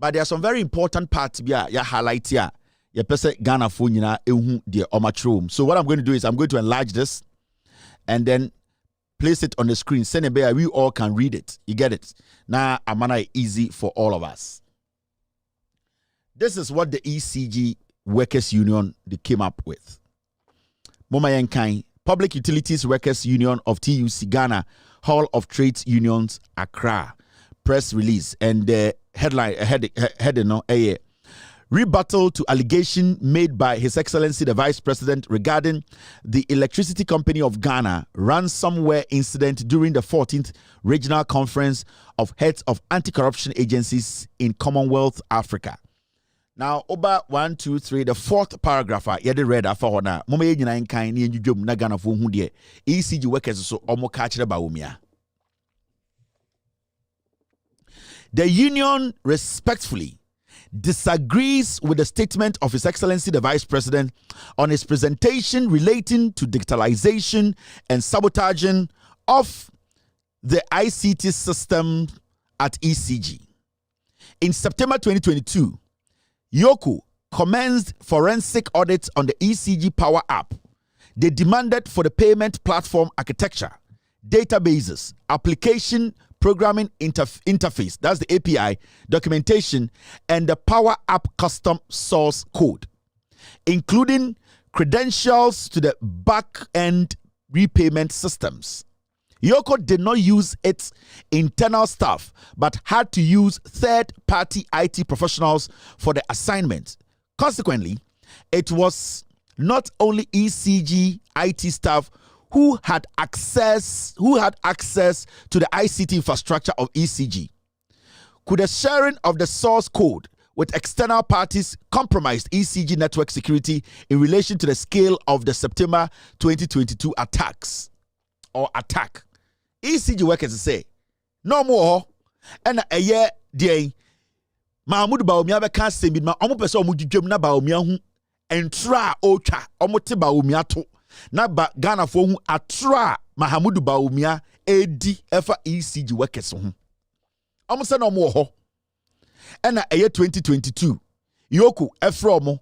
But there are some very important parts ya highlight here. Ya pese Ghana fo nyina ehu de omatrom. So what I'm going to do is I'm going to enlarge this and then place it on the screen. Send it we all can read it. You get it? Now amana easy for all of us. This is what the ECG Workers Union they came up with. Moma Yenkai, Public Utilities Workers Union of TUC Ghana, Hall of Trades Unions, Accra. Press release and the headline heading a rebuttal to allegation made by His Excellency the Vice President regarding the Electricity Company of Ghana ransomware incident during the 14th Regional Conference of Heads of Anti-Corruption Agencies in Commonwealth Africa. Now, over 1, 2, 3, the fourth paragraph, you read for now. Mama yina in kind ni jum na Ghana for who ECG workers so omo catch the Bawumia. The union respectfully disagrees with the statement of His Excellency the Vice President on his presentation relating to digitalization and sabotaging of the ICT system at ECG. In September 2022, Yoko commenced forensic audits on the ECG Power App. They demanded for the payment platform architecture, databases, application programming interface, that's the API, documentation, and the Power App custom source code, including credentials to the back-end repayment systems. Yoko did not use its internal staff, but had to use third-party IT professionals for the assignment. Consequently, it was not only ECG IT staff who had access to the ICT infrastructure of ECG. Could the sharing of the source code with external parties compromise ECG network security in relation to the scale of the September 2022 attacks or attack? ECG workers say no more and a year day Mahama Bawumia beka sembi ma omo pese omo dwedwam na Bawumia hu entra otwa omo te Bawumia to na ba Ghana fo hu atra Mahama Bawumia edi efa ECG workers hu omo se no mo ho and a year 2022 Yoko efro omo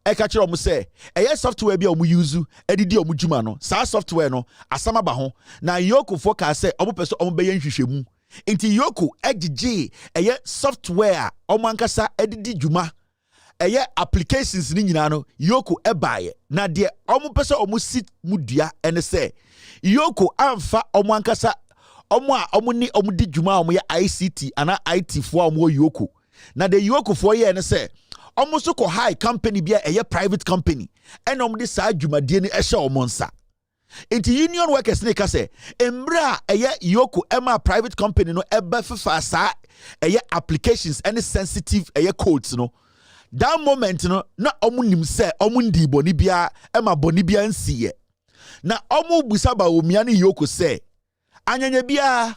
eka kire omo se eye software bi omo use edidi omo djuma no sa software no asama ba ho na Yoko fo ka se omo pese omo be ye nhwehwemu inti Yoko egg eye software omo ankasa edidi djuma eye applications ni nyina no Yoko ebaye na de omo pese omo sit mudua ene se Yoko amfa omo ankasa omo a omo ni omo di djuma omo ye ICT ana IT fo omo Yoko na de Yoko fo ye ene se almost so high company be a private company and this side jumadie ni ehye omonsa enti union workers ne ka say embra Yoko ema private company no eba fefa sa applications any sensitive codes no that moment no na omunim say omundi boni bia ema boni bia nsiye na omu busa Bawumia ne Yoko say anyanya bia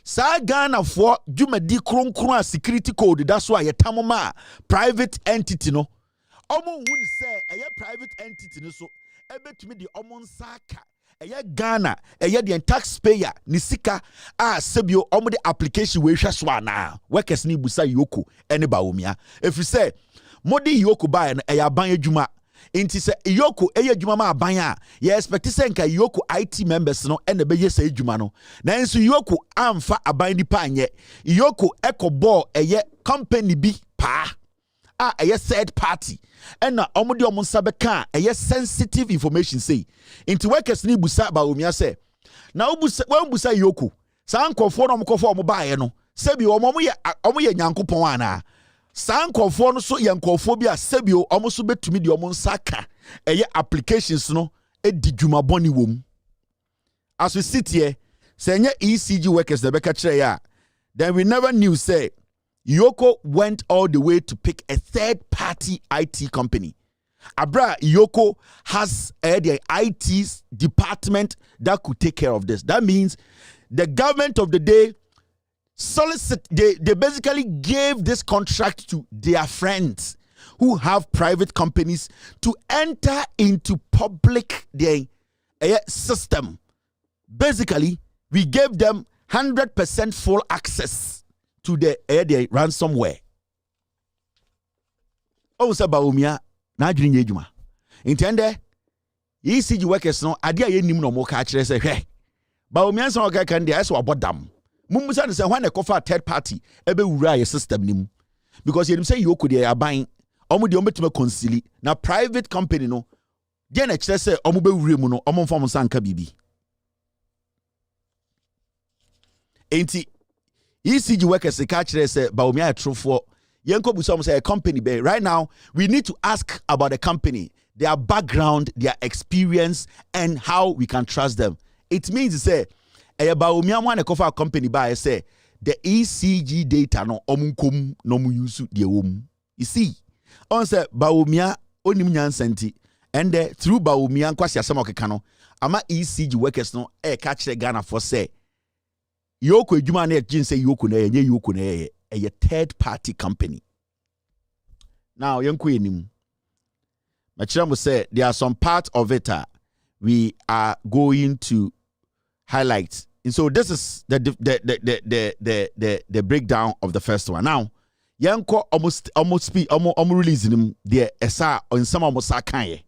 sa Ghana for jumadi kronkron a security code that's why yetamoma private entity no omo hu say private entity no so ebetumi de omo nsaka Ghana the taxpayer ni sika a sebio omo de application we hwa so ana workers ni busa Yoko ene Bawumia if you say modi Yoko buy na aban adwuma inti se Yoko adwuma ma aban a ye expect say nka Yoko IT members no ene be ye say adwuma no na nso Yoko amfa aban di pa anye Yoko ekobo company bi pa a third party ena omodi omo nsabeka sensitive information say inti workers ni busa Bawumia say na busa Yoko sa nkofo no mkofo omo baaye no sebi omo ye nyankopon ana sankofo no so yankofo bi a sebio omo so betumi de omo nsaka applications no edi dwuma boni wom as we sit here say ECG workers the beka kire ya then we never knew say Yoko went all the way to pick a third party IT company. Abra Yoko has the IT department that could take care of this. That means the government of the day they basically gave this contract to their friends who have private companies to enter into public system. Basically, we gave them 100% full access to the ransomware. Oh, say Bawumia na adwene nye adwuma. Intende ECG workers no ade a yenim no mo ka kire say hwe. Bawumia san o kan dey as wabodam. Mummusa no say when e kofa third party ebe wura your system nim. Because yenim say yoku dey aban omo dey ometuma concili na private company no dey na kire say omo be wura mu no omo mfa mo sanka bibi. Enti ECG workers ka kire say Bawumia trofo yenko busom say a company be right now we need to ask about the company, their background, their experience and how we can trust them. It means to say Bawumia wan a company by say the ECG data no omunkom no mu use the wom. You see on say Bawumia onim nyansenti and through Bawumia kwasi asem okeka no ama ECG workers no ka kire Ghana for say yoko edwuma na ejin say yoko na ye yoko na ye a third party company. Now yenko enim Machiramu say there are some parts of it we are going to highlight. And so this is the breakdown of the first one. Now yenko almost releasing them there esa on some almost kanye.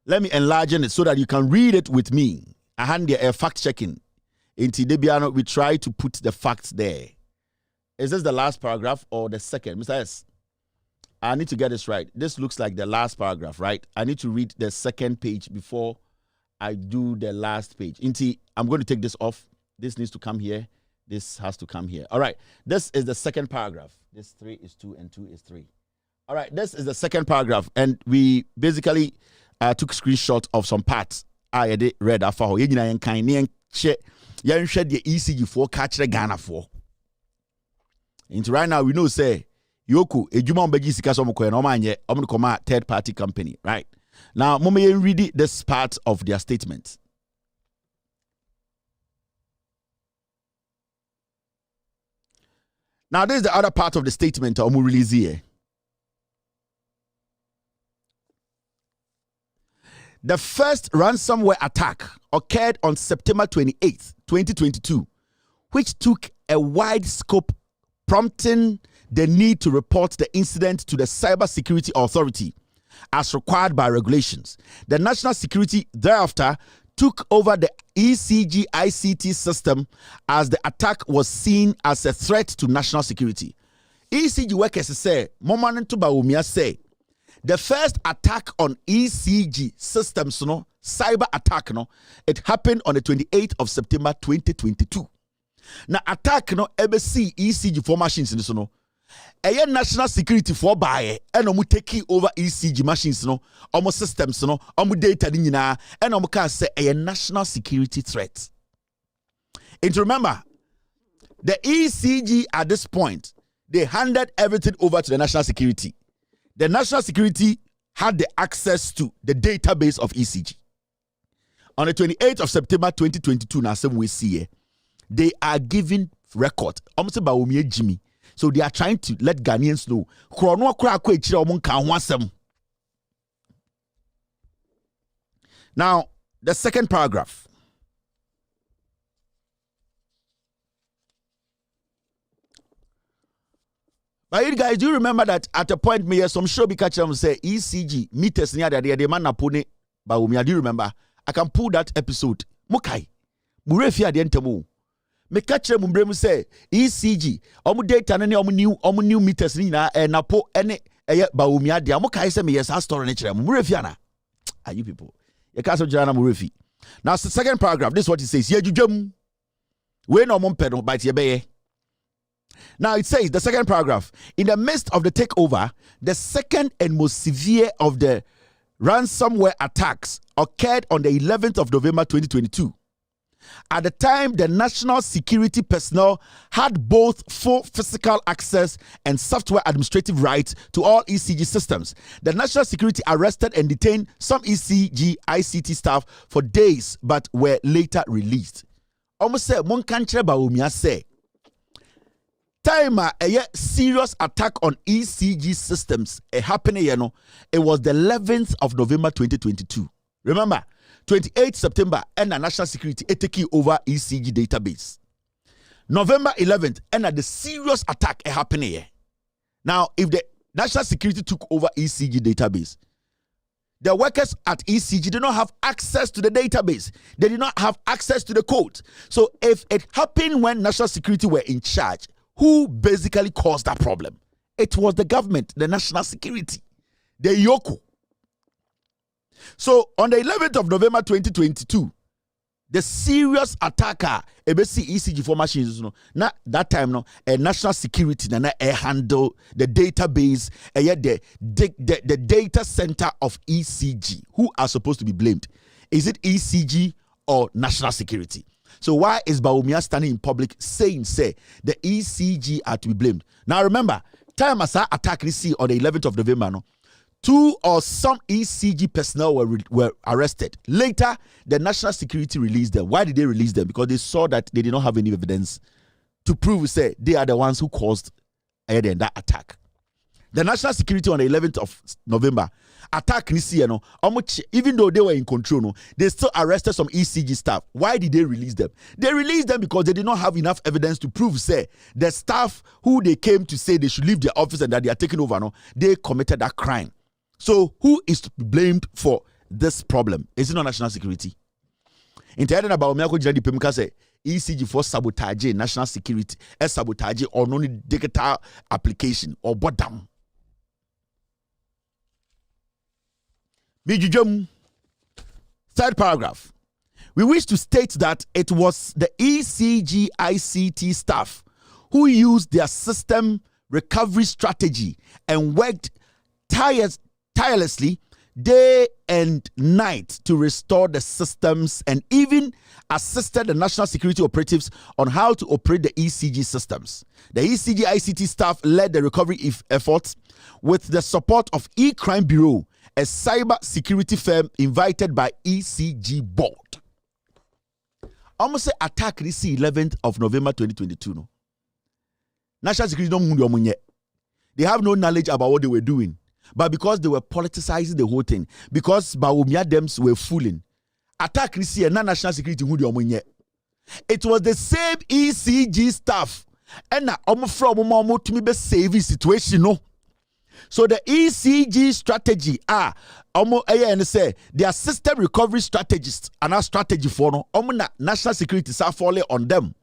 Let me enlarge it so that you can read it with me. I hand there a fact checking. In Debiano, we try to put the facts there. Is this the last paragraph or the second? Mr. S, I need to get this right. This looks like the last paragraph, right? I need to read the second page before I do the last page. Inti, I'm going to take this off. This needs to come here. This has to come here. All right. This is the second paragraph. This 3 is 2 and 2 is 3. All right. This is the second paragraph. And we basically took screenshot of some parts. I did read that for you. Yan shed the ECG for catch the Ghana for. Into right now we know say Yoku ejuma mbeji sika so mko no manye omo koma third party company, right? Now mama read this part of their statement. Now this is the other part of the statement omo release here. The first ransomware attack occurred on September 28th, 2022, which took a wide scope, prompting the need to report the incident to the Cybersecurity Authority as required by regulations. The National Security thereafter took over the ECG ICT system as the attack was seen as a threat to national security. ECG workers say, Moment to Bawumia say, the first attack on ECG systems, cyber attack, it happened on the 28th of September 2022. Now, attack, EBC ECG for machines, a national security for buy, and taking over ECG machines, almost systems, almost data, and can say a national security threat. And remember, the ECG at this point, they handed everything over to the national security. The national security had the access to the database of ECG. On the 28th of September 2022, now some we see they are giving record. Almost about Bawumia Jimmy. So they are trying to let Ghanaians know. Now, the second paragraph. But you guys, do you remember that at a point, me some show be catch them say ECG meters near the man napone Bawumia. Do you remember? I can pull that episode. Mukai, Murefia the entemo. Me catch them umbremu say ECG. Omu data nene omu new meters ni na napo ene Bawumia dia. Mukai say me yes our story nature. Murefia na. Are you people? You can't say Jana Murefi. Now the second paragraph. This is what it says. Ye jujum. We no mumpedo bite ye beye. Now it says, the second paragraph, in the midst of the takeover, the second and most severe of the ransomware attacks occurred on the 11th of November 2022. At the time, the national security personnel had both full physical access and software administrative rights to all ECG systems. The national security arrested and detained some ECG ICT staff for days, but were later released. Almost say, mon kantre Bawumia say, time a serious attack on ECG systems happening, it was the 11th of November 2022. Remember, 28th September and the national security taking over ECG database. November 11th and the serious attack happening here. Now, if the National Security took over ECG database. The workers at ECG did not have access to the database. They did not have access to the code. So if it happened when National Security were in charge, who basically caused that problem? It was the government, the National Security, the Yoko. So on the 11th of November 2022, the serious attacker ECG for machines, not that time, a National Security handle the database, the data center of ECG. Who are supposed to be blamed? Is it ECG or National Security? So why is Bawumia standing in public saying, the ECG are to be blamed? Now remember, time as I attack see on the 11th of November, 2 or some ECG personnel were arrested. Later, the National Security released them. Why did they release them? Because they saw that they did not have any evidence to prove, they are the ones who caused that attack. The National Security on the 11th of November attack even though they were in control, they still arrested some ECG staff. Why did they release them? They released them because they did not have enough evidence to prove, the staff who they came to say they should leave their office and that they are taking over, they committed that crime. So who is to be blamed for this problem? Is it not National Security? In the end, about Bawumia say ECG for sabotage national security, sabotage or non-digital application or bottom. Third paragraph. We wish to state that it was the ECG ICT staff who used their system recovery strategy and worked tirelessly day and night to restore the systems and even assisted the national security operatives on how to operate the ECG systems. The ECG ICT staff led the recovery efforts with the support of E-Crime Bureau, a cyber security firm invited by ECG board. Almost say attack this 11th of November 2022. No? National security don't move yet. They have no knowledge about what they were doing. But because they were politicizing the whole thing, because Bawumia dems were fooling, attack this year, national security who the it was the same ECG staff and na from to me be save situation no. So the ECG strategy and say their system recovery strategists and our strategy for no na national security are falling on them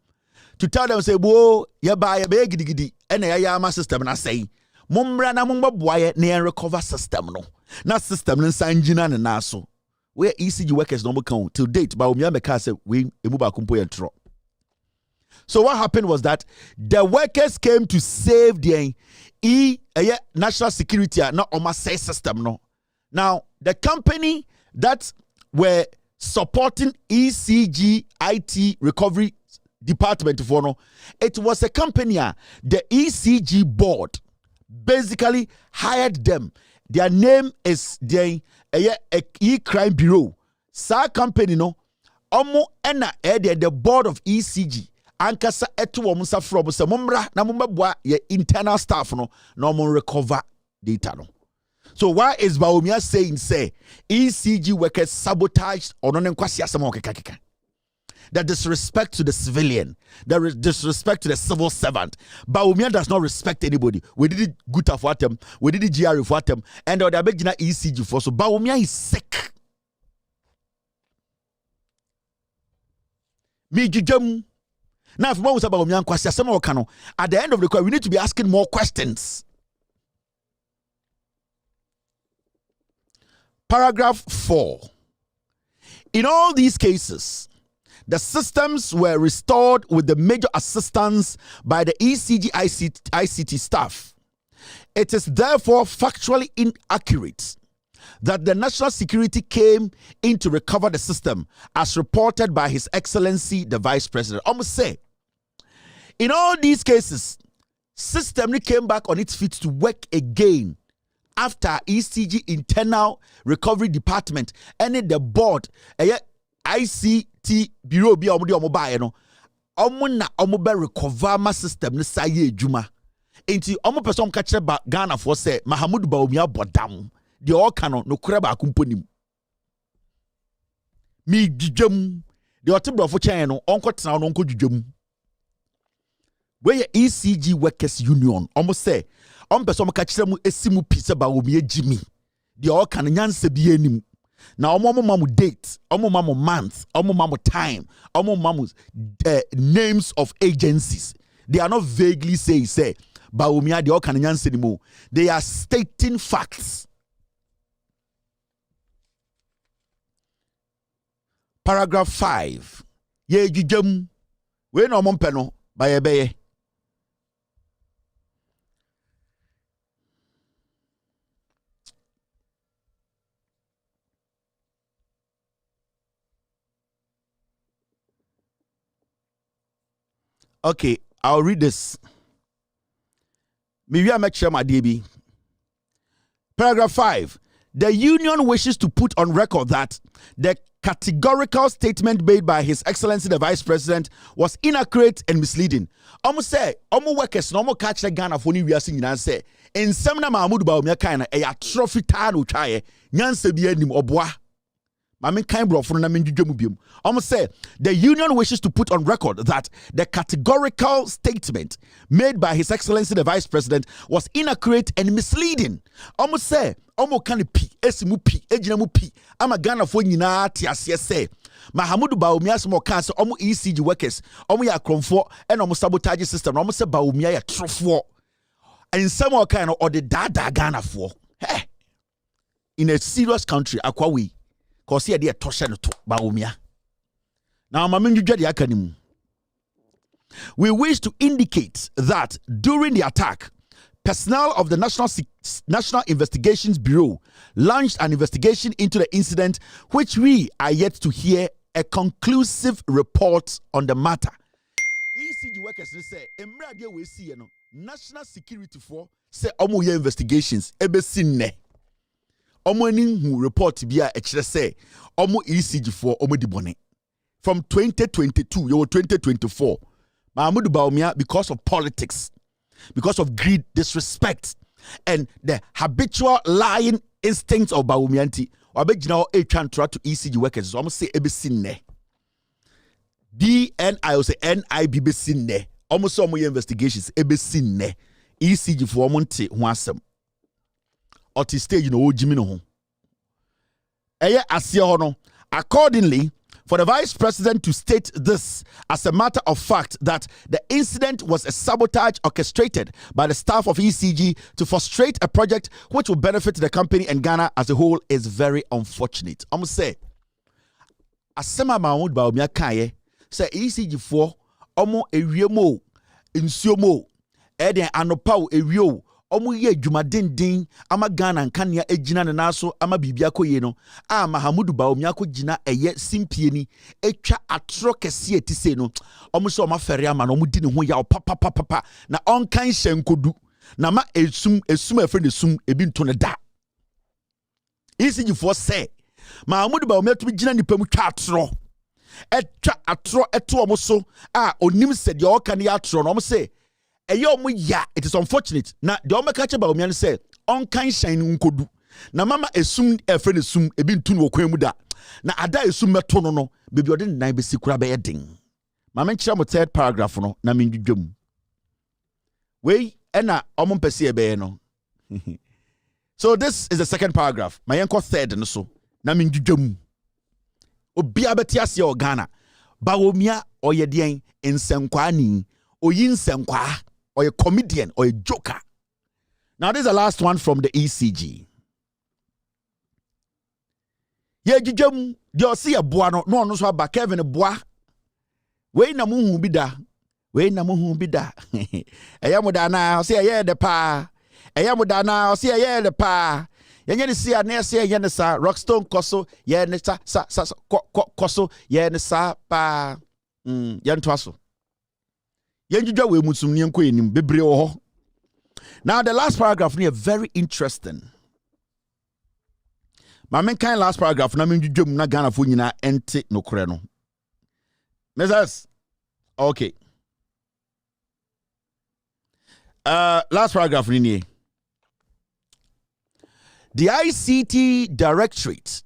to tell them say whoa ya ba gidi and ya system na say mumbra na mumba boye na recover system no na system no sanjina na so where ECG workers no count till date Bawumia meka say we emuba kumpo yentro. So what happened was that the workers came to save their national security not on my system no. Now the company that were supporting ECG IT recovery department for no, it was a company the ECG board basically hired them. Their name is the E-Crime Bureau. Sa company no omo ena the board of ECG ankasa eto wo msa from se mumbra na mumbabwa ye internal staff no recover data no. So why is Bawumia saying say ECG workers sabotaged or no nkwasi asemo kekakeka? That disrespect to the civilian, that disrespect to the civil servant. Bawumia does not respect anybody. We did it good for them, we did it GR for them, and the big ECG for so Bawumia is sick. Me jujum. Now, if we about at the end of the call, we need to be asking more questions. Paragraph 4. In all these cases, the systems were restored with the major assistance by the ECG ICT staff. It is therefore factually inaccurate that the national security came in to recover the system as reported by His Excellency the Vice President. Almost say, in all these cases, system came back on its feet to work again after ECG internal recovery department and the board ICT bureau bi omo buy no omo na omo be recover ma system ne saye adwuma enti omo person ka kire ba Ghana for say Mahama Bawumia bodam de o ka no kure ba kumponim mi djudwam de o te brofo chen no onko tena no onko djudwam where ECG workers union almost say person catch them esimu pizza Bawumia Jimmy. The all can nyanse bi anim. Na omo mamu date, omo mamu month, omo mamu time, omo mamu names of agencies. They are not vaguely say Bawumia the all can nyanse anymore. They are stating facts. Paragraph 5. Ye jijam. We no mompeno by ebeye. Okay, I'll read this. Maybe I make sure my DB. Paragraph 5. The union wishes to put on record that the categorical statement made by His Excellency the Vice President was inaccurate and misleading. Almost say, almost workers, no more catch the Ghana for we are singing and say, in some Mahmoud Bawumia kind of a trophy tano try, Nyanse Bienim Obwa. Almost say the union wishes to put on record that the categorical statement made by His Excellency the Vice President was inaccurate and misleading. Almost say, almost can pi, esimu pi, ejinamu pi. Ama Ghana for nyina tiasie say. Mahama Bawumia small cancer, almost ECG workers, almost ya cromfo, and almost sabotage system. Almost say Bawumia ya trofo. And in some kind of the dada Ghana for. Hey, in a serious country, akwawi. Cause here they are toshen to Bawumia. Now, we wish to indicate that during the attack, personnel of the National Investigations Bureau launched an investigation into the incident, which we are yet to hear a conclusive report on the matter. ECG workers say, "Emrade we see no national security for say omo investigations ebe sinne." Omo who report be a say omo ECG for omo dibone from 2022 you 2024 Mahama Bawumia, because of politics, because of greed, disrespect, and the habitual lying instincts of Bawumianti, obejina e twantra to ECG workers omo say ebe sinne DNI or say NIB be sinne omo so omo investigations ebe sinne ECG for omo nte ho asem oti stage no ojimi no ho eye asie ho no. Accordingly, for the Vice President to state this as a matter of fact that the incident was a sabotage orchestrated by the staff of ECG to frustrate a project which will benefit the company and Ghana as a whole is very unfortunate. I'm say asema Mahama Bawumia kaye say ECG for omo ewiemo nsuomo eden anopa ewio omo ye dwumadenden ama Ghana nkania ejina ne naso ama bibia koye no a Mahama Bawumia ko gina eye simpieni etwa atro kese etise no omo so ma fere ama no omo di ne ho ya papa na onkan hyenkodu na ma esum afre ne sum ebi nto ne da ECG for say Mahama Bawumia to gina nipa mu twa atro etwa eto omo so a onim se de o kan ya atro no omo say it is unfortunate. Na the Oma catch about me say on kind shine unkodu. Na mama assume a friend assume a bin tun wokwemu na ada assume meto no baby odin na be sikura be ding. Mama nchira mo third paragraph no na mindwum. We ena omon pese be no. So this is the second paragraph. My yanko third no so na mindwum. Obi abeti ase o Ghana. Bawumia oyedien ensenkwani oyinsenkwa or a comedian or a joker. Now this is the last one from the ECG. Ye jijam dio si a boa no so ba Kevin boa. We na mu hu bi da. Eya mo da na o se ye de pa. Eya mo da na o se ye de pa. Yenye ni si a na se ye ne sa Rockstone koso ye ne sa koso ye ne sa pa. Ye ntwaso. Now the last paragraph is very interesting. My main kind last paragraph na minjum na Ghana fo nyina ente no kore no. Mrs. Okay. Last paragraph ni. The ICT Directorate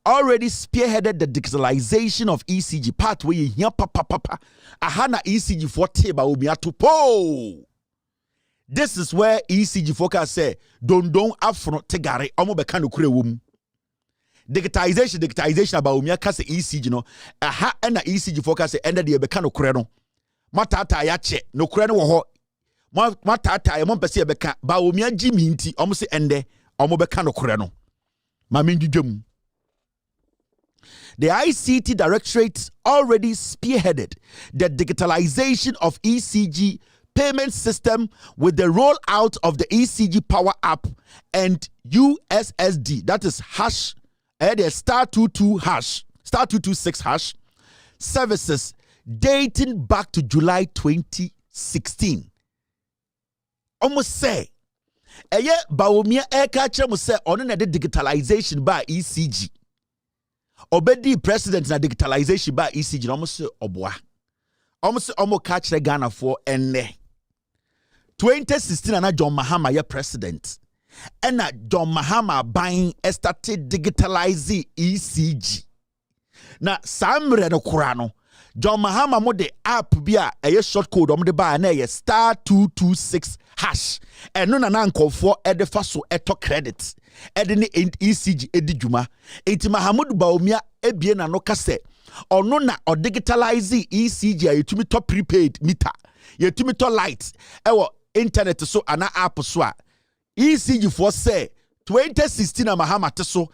already spearheaded the digitalization of ECG pathway here papa ahana ECG for Bawumia to po. This is where ECG focus say don't afro tegare omo beka no kure wom. Digitalization about Bawumia ka say ECG no aha na ECG focus say ende de beka no kure no. Matata ya che no kure no wo ho. Matata ya mo pese beka Bawumia jimi nti omo se ende omo beka no kure no. Ma menjudwam. The ICT Directorate already spearheaded the digitalization of ECG payment system with the rollout of the ECG Power App and USSD, that is hash, star 226 hash services dating back to July 2016. Almost say, Bawumia catch say on the digitalization by ECG. Obedi president na digitalization by ECG no almost obwa. Almost catch the Ghana for enne. 2016 na John Mahama ye president. And na John Mahama buying started digitalizing ECG. Na samre no kurano. John Mahama mo de app bia a short code om de buy na ye star 226 hash. And no na nkofo e de fa so eto credit. Edini ECG edi juma. Enti Mahamudu Bawumia ebie na no kase. Ono na o digitalize ECG a yetumi to prepaid meter. Yetumi to light. Ewo internet so ana app so a ECG for say 2016 na Mahama te so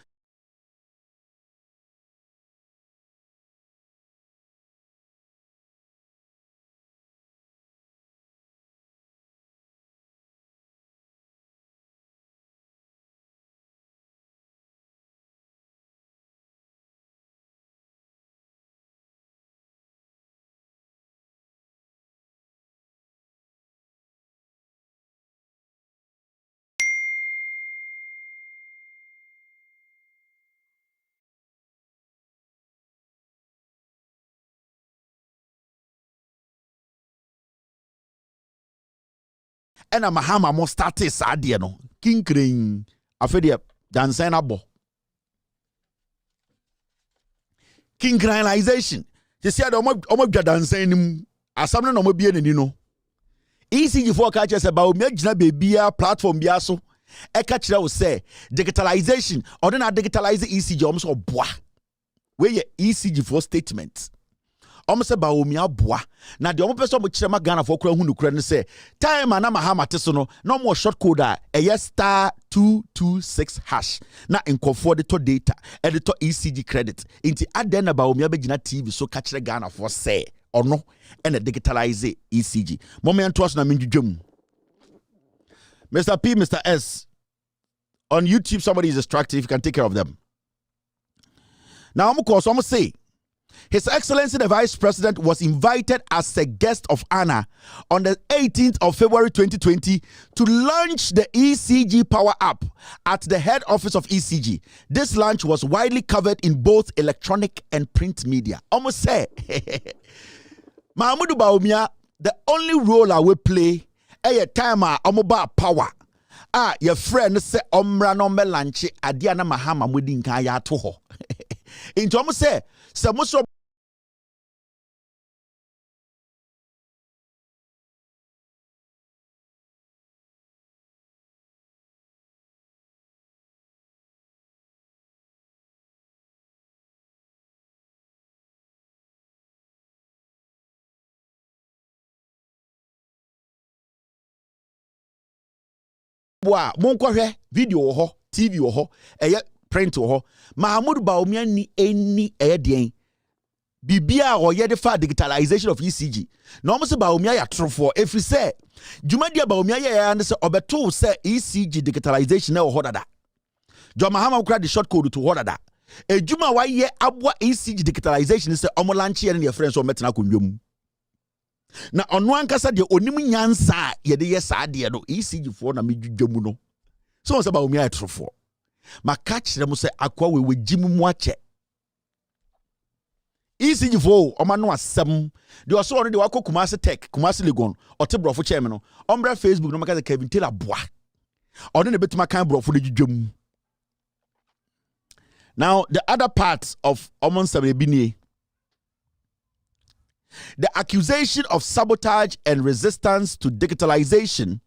ena Mahama mo start sadie no kinkring afede dansan abo kinkranization they say omo dwa dansan nim asam no omo bie nani no ECG for ka che se Bawumia gina bebia platform bia so e ka kire wo say digitalization or na digitalize ECG omo so boa we ye ECG for statement omo se Bawumia boa na de omo person mo kire ma Ghana for kura hu no kura ne say time na Mahama te so no na omo short code a star 226 hash na nkofo de to data e de to ECG credit inti aden na Bawumia be gina TV so ka kire Ghana for say ono and a digitalize ECG moment to us na menjudwam. Mr. P, Mr. S, on YouTube somebody is distracted, you can take care of them. Now I'm say His Excellency the Vice President was invited as a guest of honor on the 18th of February 2020 to launch the ECG Power App at the head office of ECG. This launch was widely covered in both electronic and print media. Almost say, Mahamudu Bawumia, the only role I will play a time omoba power. Your friend say omra no me lanche adia na Mahama mudi nka ya to ho. Into omo say muso wa monkɔhwɛ video wɔ hɔ TV wɔ hɔ ɛyɛ print wɔ hɔ Mahamudu Bawumia ni eni ɛyɛ deɛn bibia a ɔyɛ de fa digitalization of ECG na ɔmo sɛ Bawumia yɛ atorofo ɛfiri sɛ dwumadi a Bawumia yɛ ne sɛ ɔbɛto sɛ ECG digitalization na wɔ hɔ dada John Mahama kura de short code to hɔ dada edwuma wayɛ aboa ECG digitalization sɛ ɔmo lanche yɛ ne yɛ friends ɔmɛtena akonnwa mu na ono ankasa de onim nyansa ye de ye saade no ECG for na medwudwamu no so se Bawumia etrofo maka kire mo se akwa we gimu mu ache ECG for o ma no asem de o so no de wako Kumasi Tech Kumasi Legon o te brofo chairman no ombra Facebook no maka se Kevin Taylor boa o de betuma kan brofo de dwudwamu. Now the other part of Omon Sabrebini, the accusation of sabotage and resistance to digitalization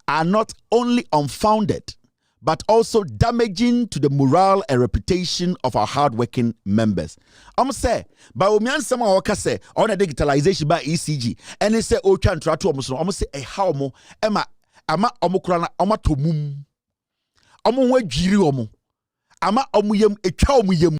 are not only unfounded, but also damaging to the morale and reputation of our hardworking members. I'm say, Bawumia sama waka say on a digitalization by ECG, and they say, oh, can't try to almost say a how mo, ama omukrana, oma tomum, omu jiri omu, ama omuyem, a chow muyem.